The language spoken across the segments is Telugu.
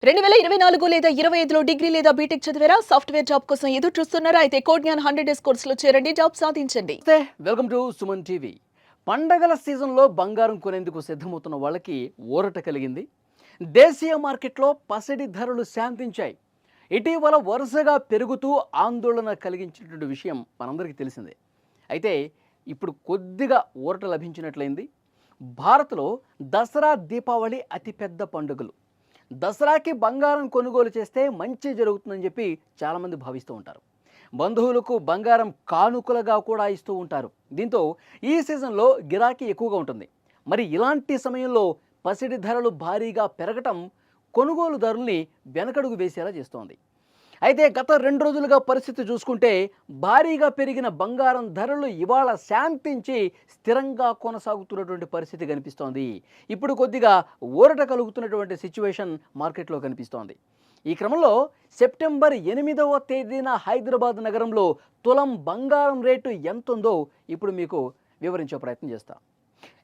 2024 లేదా 25లో డిగ్రీ లేదా బీటెక్ చదివారా? సాఫ్ట్‌వేర్ జాబ్ కోసం ఎదురు చూస్తున్నారా? అయితే కోడ్‌జ్ఞాన్ 100 డేస్ కోర్సులో చేరండి. జాబ్ సాధించండి. నమస్తే, వెల్కమ్ టు సుమన్ టీవీ. పండగల సీజన్లో బంగారం కొనేందుకు సిద్ధమవుతున్న వాళ్ళకి ఊరట కలిగింది. దేశీయ మార్కెట్లో పసిడి ధరలు శాంతించాయి. ఇటీవల వరుసగా పెరుగుతూ ఆందోళన కలిగించినటువంటి విషయం మనందరికీ తెలిసిందే. అయితే ఇప్పుడు కొద్దిగా ఊరట లభించినట్లయింది. భారత్లో దసరా, దీపావళి అతిపెద్ద పండుగలు. దసరాకి బంగారం కొనుగోలు చేస్తే మంచి జరుగుతుందని చెప్పి చాలామంది భావిస్తూ ఉంటారు. బంధువులకు బంగారం కానుకలుగా కూడా ఇస్తూ ఉంటారు. దీంతో ఈ సీజన్లో గిరాకీ ఎక్కువగా ఉంటుంది. మరి ఇలాంటి సమయంలో పసిడి ధరలు భారీగా పెరగటం కొనుగోలుదారుల్ని వెనకడుగు వేసేలా చేస్తోంది. అయితే గత 2 రోజులుగా పరిస్థితి చూసుకుంటే భారీగా పెరిగిన బంగారం ధరలు ఇవాళ శాంతించి స్థిరంగా కొనసాగుతున్నటువంటి పరిస్థితి కనిపిస్తోంది. ఇప్పుడు కొద్దిగా ఊరట కలుగుతున్నటువంటి సిచ్యువేషన్ మార్కెట్లో కనిపిస్తోంది. ఈ క్రమంలో సెప్టెంబర్ 8వ తేదీన హైదరాబాద్ నగరంలో తులం బంగారం రేటు ఎంతుందో ఇప్పుడు మీకు వివరించే ప్రయత్నం చేస్తా.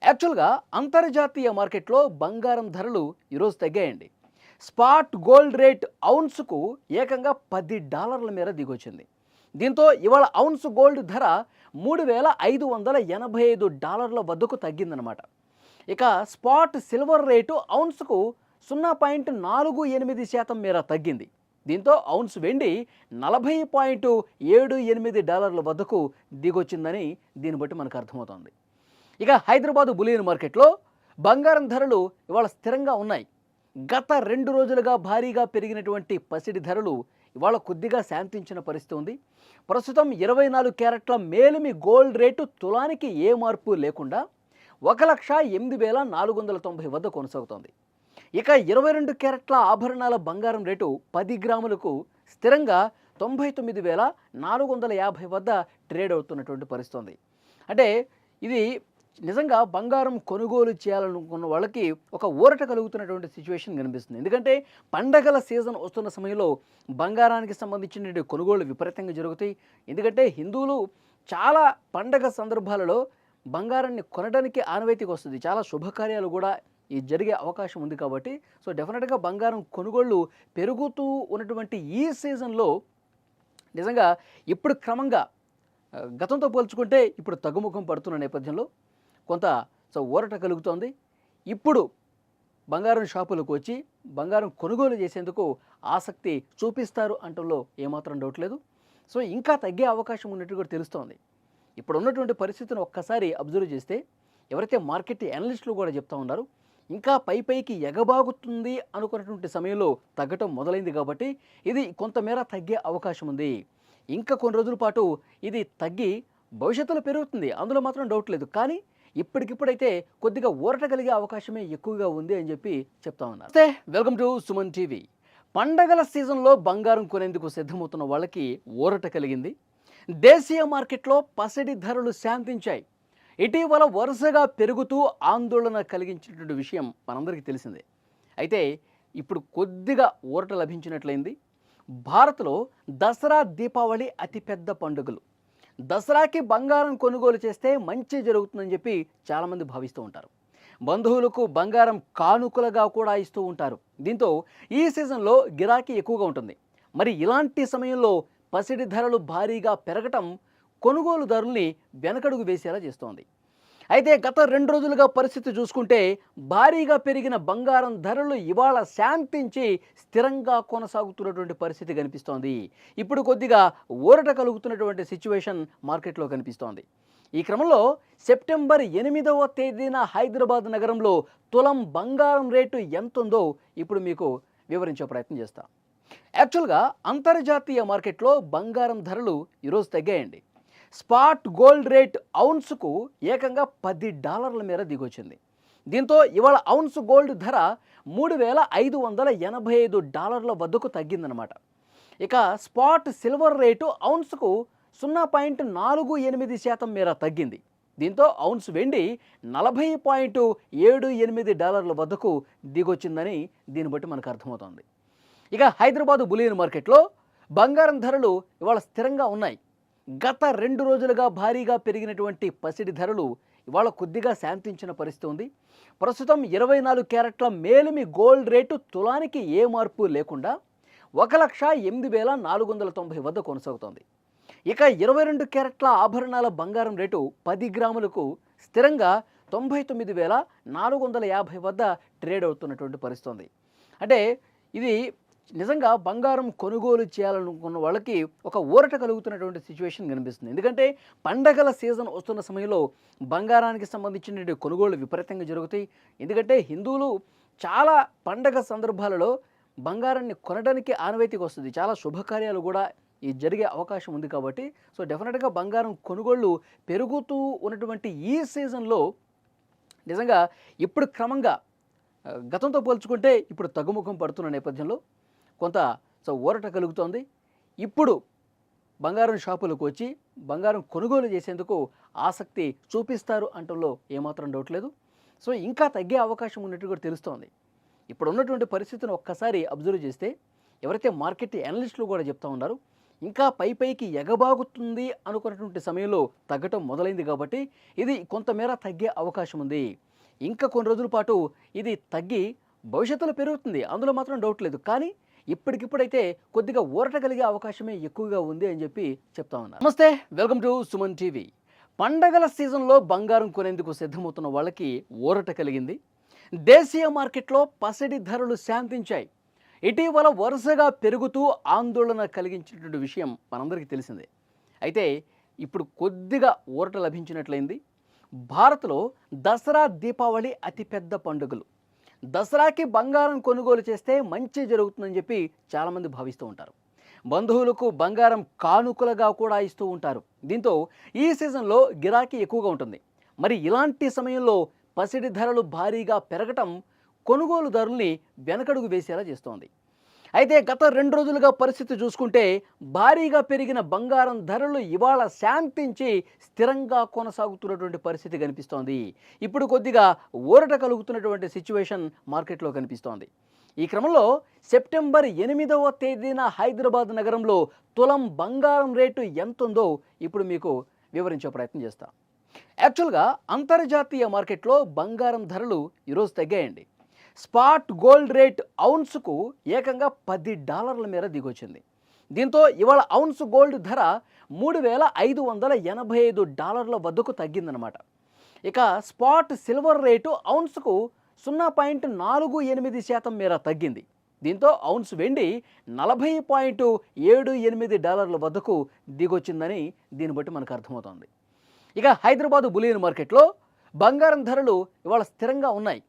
యాక్చువల్గా అంతర్జాతీయ మార్కెట్లో బంగారం ధరలు ఈరోజు తగ్గాయండి. స్పాట్ గోల్డ్ రేట్ ఔన్స్కు ఏకంగా $10 మేర దిగొచ్చింది. దీంతో ఇవాళ ఔన్స్ గోల్డ్ ధర $3,585 వద్దకు తగ్గిందనమాట. ఇక స్పాట్ సిల్వర్ రేటు ఔన్స్కు 0.48% మేర తగ్గింది. దీంతో ఔన్స్ వెండి $40.78 వద్దకు దిగొచ్చిందని దీన్ని బట్టి మనకు అర్థమవుతోంది. ఇక హైదరాబాదు బులియన్ మార్కెట్లో బంగారం ధరలు ఇవాళ స్థిరంగా ఉన్నాయి. గత 2 రోజులుగా భారీగా పెరిగినటువంటి పసిడి ధరలు ఇవాళ కొద్దిగా శాంతించిన పరిస్థితి ఉంది. ప్రస్తుతం 24 క్యారెట్ల మేలిమి గోల్డ్ రేటు తులానికి ఏ మార్పు లేకుండా 1,08,490 వద్ద కొనసాగుతోంది. ఇక 22 క్యారెట్ల ఆభరణాల బంగారం రేటు 10 గ్రాములకు స్థిరంగా 99,450 వద్ద ట్రేడ్ అవుతున్నటువంటి పరిస్థితి ఉంది. అంటే ఇది నిజంగా బంగారం కొనుగోలు చేయాలనుకున్న వాళ్ళకి ఒక ఊరట కలుగుతున్నటువంటి సిచ్యువేషన్ కనిపిస్తుంది. ఎందుకంటే పండగల సీజన్ వస్తున్న సమయంలో బంగారానికి సంబంధించిన కొనుగోలు విపరీతంగా జరుగుతాయి. ఎందుకంటే హిందువులు చాలా పండగ సందర్భాలలో బంగారాన్ని కొనడానికి ఆనవాయితీకి వస్తుంది. చాలా శుభకార్యాలు కూడా ఈ జరిగే అవకాశం ఉంది కాబట్టి డెఫినెట్గా బంగారం కొనుగోళ్ళు పెరుగుతూ ఉన్నటువంటి ఈ సీజన్లో నిజంగా ఇప్పుడు క్రమంగా గతంతో పోల్చుకుంటే ఇప్పుడు తగ్గుముఖం పడుతున్న నేపథ్యంలో కొంత ఊరట కలుగుతోంది. ఇప్పుడు బంగారం షాపులకు వచ్చి బంగారం కొనుగోలు చేసేందుకు ఆసక్తి చూపిస్తారు అంటంలో ఏమాత్రం డౌట్ లేదు. ఇంకా తగ్గే అవకాశం ఉన్నట్టు కూడా తెలుస్తోంది. ఇప్పుడు ఉన్నటువంటి పరిస్థితిని ఒక్కసారి అబ్జర్వ్ చేస్తే ఎవరైతే మార్కెట్ అనలిస్టులు కూడా చెప్తా ఉన్నారు, ఇంకా పైకి ఎగబాగుతుంది అనుకున్నటువంటి సమయంలో తగ్గటం మొదలైంది కాబట్టి ఇది కొంతమేర తగ్గే అవకాశం ఉంది. ఇంకా కొన్ని రోజుల పాటు ఇది తగ్గి భవిష్యత్తులో పెరుగుతుంది, అందులో మాత్రం డౌట్ లేదు. కానీ ఇప్పటికిప్పుడైతే కొద్దిగా ఊరట కలిగే అవకాశమే ఎక్కువగా ఉంది అని చెప్పి చెప్తా ఉన్నారు. నమస్తే, వెల్కమ్ టు సుమన్ టీవీ. పండగల సీజన్లో బంగారం కొనేందుకు సిద్ధమవుతున్న వాళ్ళకి ఊరట కలిగింది. దేశీయ మార్కెట్లో పసిడి ధరలు శాంతించాయి. ఇటీవల వరుసగా పెరుగుతూ ఆందోళన కలిగించినటువంటి విషయం మనందరికీ తెలిసిందే. అయితే ఇప్పుడు కొద్దిగా ఊరట లభించినట్లయింది. భారత్లో దసరా, దీపావళి అతిపెద్ద పండుగలు. దసరాకి బంగారం కొనుగోలు చేస్తే మంచి జరుగుతుందని చెప్పి చాలామంది భావిస్తూ ఉంటారు. బంధువులకు బంగారం కానుకలుగా కూడా ఇస్తూ ఉంటారు. దీంతో ఈ సీజన్లో గిరాకీ ఎక్కువగా ఉంటుంది. మరి ఇలాంటి సమయంలో పసిడి ధరలు భారీగా పెరగటం కొనుగోలుదారుల్ని వెనకడుగు వేసేలా చేస్తోంది. అయితే గత 2 రోజులుగా పరిస్థితి చూసుకుంటే భారీగా పెరిగిన బంగారం ధరలు ఇవాళ శాంతించి స్థిరంగా కొనసాగుతున్నటువంటి పరిస్థితి కనిపిస్తోంది. ఇప్పుడు కొద్దిగా ఊరట కలుగుతున్నటువంటి సిచ్యువేషన్ మార్కెట్లో కనిపిస్తోంది. ఈ క్రమంలో సెప్టెంబర్ 8వ తేదీన హైదరాబాద్ నగరంలో తులం బంగారం రేటు ఎంతుందో ఇప్పుడు మీకు వివరించే ప్రయత్నం చేస్తా. యాక్చువల్గా అంతర్జాతీయ మార్కెట్లో బంగారం ధరలు ఈరోజు తగ్గాయండి. స్పాట్ గోల్డ్ రేట్ ఔన్స్కు ఏకంగా $10 మేర దిగొచ్చింది. దీంతో ఇవాళ ఔన్స్ గోల్డ్ ధర $3,585 వద్దకు తగ్గిందనమాట. ఇక స్పాట్ సిల్వర్ రేటు ఔన్స్కు 0.48% మేర తగ్గింది. దీంతో ఔన్స్ వెండి $40.78 వద్దకు దిగొచ్చిందని దీన్ని బట్టి మనకు అర్థమవుతోంది. ఇక హైదరాబాదు బులియన్ మార్కెట్లో బంగారం ధరలు ఇవాళ స్థిరంగా ఉన్నాయి. గత 2 రోజులుగా భారీగా పెరిగినటువంటి పసిడి ధరలు ఇవాళ కొద్దిగా శాంతించిన పరిస్థితి ఉంది. ప్రస్తుతం 24 క్యారెట్ల మేలిమి గోల్డ్ రేటు తులానికి ఏ మార్పు లేకుండా 1,08,490 వద్ద కొనసాగుతోంది. ఇక 22 క్యారెట్ల ఆభరణాల బంగారం రేటు 10 గ్రాములకు స్థిరంగా 99,450 వద్ద ట్రేడ్ అవుతున్నటువంటి పరిస్థితి ఉంది. అంటే ఇది నిజంగా బంగారం కొనుగోలు చేయాలనుకున్న వాళ్ళకి ఒక ఊరట కలుగుతున్నటువంటి సిచ్యువేషన్ కనిపిస్తుంది. ఎందుకంటే పండగల సీజన్ వస్తున్న సమయంలో బంగారానికి సంబంధించిన కొనుగోళ్లు విపరీతంగా జరుగుతాయి. ఎందుకంటే హిందువులు చాలా పండగ సందర్భాలలో బంగారాన్ని కొనడానికి ఆనవాయితీకి వస్తుంది. చాలా శుభకార్యాలు కూడా ఈ జరిగే అవకాశం ఉంది కాబట్టి సో డెఫినెట్గా బంగారం కొనుగోళ్లు పెరుగుతూ ఉన్నటువంటి ఈ సీజన్లో నిజంగా ఇప్పుడు క్రమంగా గతంతో పోల్చుకుంటే ఇప్పుడు తగ్గుముఖం పడుతున్న నేపథ్యంలో కొంత ఊరట కలుగుతోంది. ఇప్పుడు బంగారం షాపులకు వచ్చి బంగారం కొనుగోలు చేసేందుకు ఆసక్తి చూపిస్తారు అంటంలో ఏమాత్రం డౌట్ లేదు. సో ఇంకా తగ్గే అవకాశం ఉన్నట్టు కూడా తెలుస్తోంది. ఇప్పుడు ఉన్నటువంటి పరిస్థితిని ఒక్కసారి అబ్జర్వ్ చేస్తే ఎవరైతే మార్కెట్ అనలిస్టులు కూడా చెప్తా ఉన్నారు ఇంకా పైకి ఎగబాగుతుంది అనుకున్నటువంటి సమయంలో తగ్గటం మొదలైంది కాబట్టి ఇది కొంతమేర తగ్గే అవకాశం ఉంది. ఇంకా కొన్ని రోజుల పాటు ఇది తగ్గి భవిష్యత్తులో పెరుగుతుంది, అందులో మాత్రం డౌట్ లేదు. కానీ ఇప్పటికిప్పుడైతే కొద్దిగా ఊరట కలిగే అవకాశమే ఎక్కువగా ఉంది అని చెప్పి చెప్తా ఉన్నారు. నమస్తే, వెల్కమ్ టు సుమన్ టీవీ. పండగల సీజన్లో బంగారం కొనేందుకు సిద్ధమవుతున్న వాళ్ళకి ఊరట కలిగింది. దేశీయ మార్కెట్లో పసిడి ధరలు శాంతించాయి. ఇటీవల వరుసగా పెరుగుతూ ఆందోళన కలిగించినటువంటి విషయం మనందరికీ తెలిసిందే. అయితే ఇప్పుడు కొద్దిగా ఊరట లభించినట్లయింది. భారత్లో దసరా, దీపావళి అతిపెద్ద పండుగలు. దసరాకి బంగారం కొనుగోలు చేస్తే మంచి జరుగుతుందని చెప్పి చాలామంది భావిస్తూ ఉంటారు. బంధువులకు బంగారం కానుకలుగా కూడా ఇస్తూ ఉంటారు. దీంతో ఈ సీజన్లో గిరాకీ ఎక్కువగా ఉంటుంది. మరి ఇలాంటి సమయంలో పసిడి ధరలు భారీగా పెరగటం కొనుగోలుదారుల్ని వెనకడుగు వేసేలా చేస్తోంది. అయితే గత 2 రోజులుగా పరిస్థితి చూసుకుంటే భారీగా పెరిగిన బంగారం ధరలు ఇవాళ శాంతించి స్థిరంగా కొనసాగుతున్నటువంటి పరిస్థితి కనిపిస్తోంది. ఇప్పుడు కొద్దిగా ఊరట కలుగుతున్నటువంటి సిచ్యువేషన్ మార్కెట్లో కనిపిస్తోంది. ఈ క్రమంలో సెప్టెంబర్ 8వ తేదీన హైదరాబాద్ నగరంలో తులం బంగారం రేటు ఎంతుందో ఇప్పుడు మీకు వివరించే ప్రయత్నం చేస్తాం. యాక్చువల్గా అంతర్జాతీయ మార్కెట్లో బంగారం ధరలు ఈరోజు తగ్గాయండి. స్పాట్ గోల్డ్ రేట్ ఔన్స్కు ఏకంగా $10 మేర దిగొచ్చింది. దీంతో ఇవాళ ఔన్స్ గోల్డ్ ధర $3,585 వద్దకు తగ్గిందనమాట. ఇక స్పాట్ సిల్వర్ రేటు ఔన్స్కు 0.48% మేర తగ్గింది. దీంతో ఔన్స్ వెండి $40.78 వద్దకు దిగొచ్చిందని దీన్ని బట్టి మనకు అర్థమవుతోంది. ఇక హైదరాబాదు బులియన్ మార్కెట్లో బంగారం ధరలు ఇవాళ స్థిరంగా ఉన్నాయి.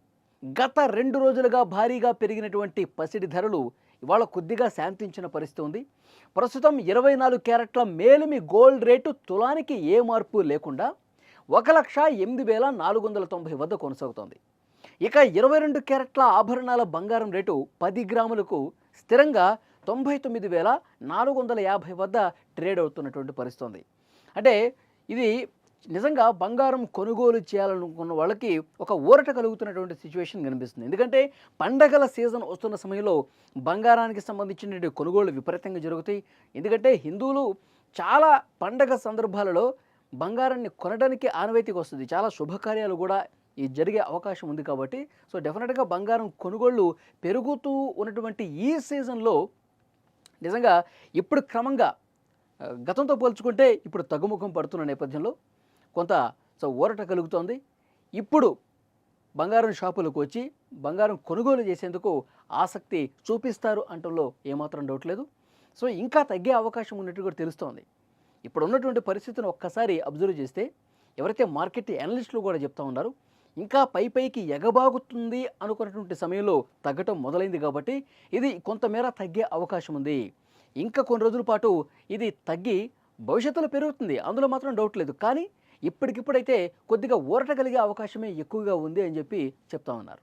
గత 2 రోజులుగా భారీగా పెరిగినటువంటి పసిడి ధరలు ఇవాళ కొద్దిగా శాంతించిన పరిస్థితి ఉంది. ప్రస్తుతం 24 క్యారెట్ల మేలిమి గోల్డ్ రేటు తులానికి ఏ మార్పు లేకుండా 1,08,490 వద్ద కొనసాగుతోంది. ఇక 22 క్యారెట్ల ఆభరణాల బంగారం రేటు 10 గ్రాములకు స్థిరంగా 99,450 వద్ద ట్రేడ్ అవుతున్నటువంటి పరిస్థితి ఉంది. అంటే ఇది నిజంగా బంగారం కొనుగోలు చేయాలనుకున్న వాళ్ళకి ఒక ఊరట కలుగుతున్నటువంటి సిచ్యువేషన్ కనిపిస్తుంది. ఎందుకంటే పండగల సీజన్ వస్తున్న సమయంలో బంగారానికి సంబంధించిన కొనుగోళ్లు విపరీతంగా జరుగుతాయి. ఎందుకంటే హిందువులు చాలా పండగ సందర్భాలలో బంగారాన్ని కొనడానికి ఆనవాయితీకి వస్తుంది. చాలా శుభకార్యాలు కూడా ఈ జరిగే అవకాశం ఉంది కాబట్టి సో డెఫినెట్గా బంగారం కొనుగోళ్లు పెరుగుతూ ఉన్నటువంటి ఈ సీజన్లో నిజంగా ఇప్పుడు క్రమంగా గతంతో పోల్చుకుంటే ఇప్పుడు తగ్గుముఖం పడుతున్న నేపథ్యంలో కొంత ఊరట కలుగుతోంది. ఇప్పుడు బంగారం షాపులకు వచ్చి బంగారం కొనుగోలు చేసేందుకు ఆసక్తి చూపిస్తారు అంటంలో ఏమాత్రం డౌట్ లేదు. సో ఇంకా తగ్గే అవకాశం ఉన్నట్టు కూడా తెలుస్తోంది. ఇప్పుడు ఉన్నటువంటి పరిస్థితిని ఒక్కసారి అబ్జర్వ్ చేస్తే ఎవరైతే మార్కెట్ అనలిస్టులు కూడా చెప్తా ఉన్నారు ఇంకా పైకి ఎగబాగుతుంది అనుకున్నటువంటి సమయంలో తగ్గటం మొదలైంది కాబట్టి ఇది కొంతమేర తగ్గే అవకాశం ఉంది. ఇంకా కొన్ని రోజుల పాటు ఇది తగ్గి భవిష్యత్తులో పెరుగుతుంది, అందులో మాత్రం డౌట్ లేదు. కానీ ఇప్పటికిప్పుడైతే కొద్దిగా ఊరట కలిగే అవకాశమే ఎక్కువగా ఉంది అని చెప్పి చెప్తా ఉన్నారు.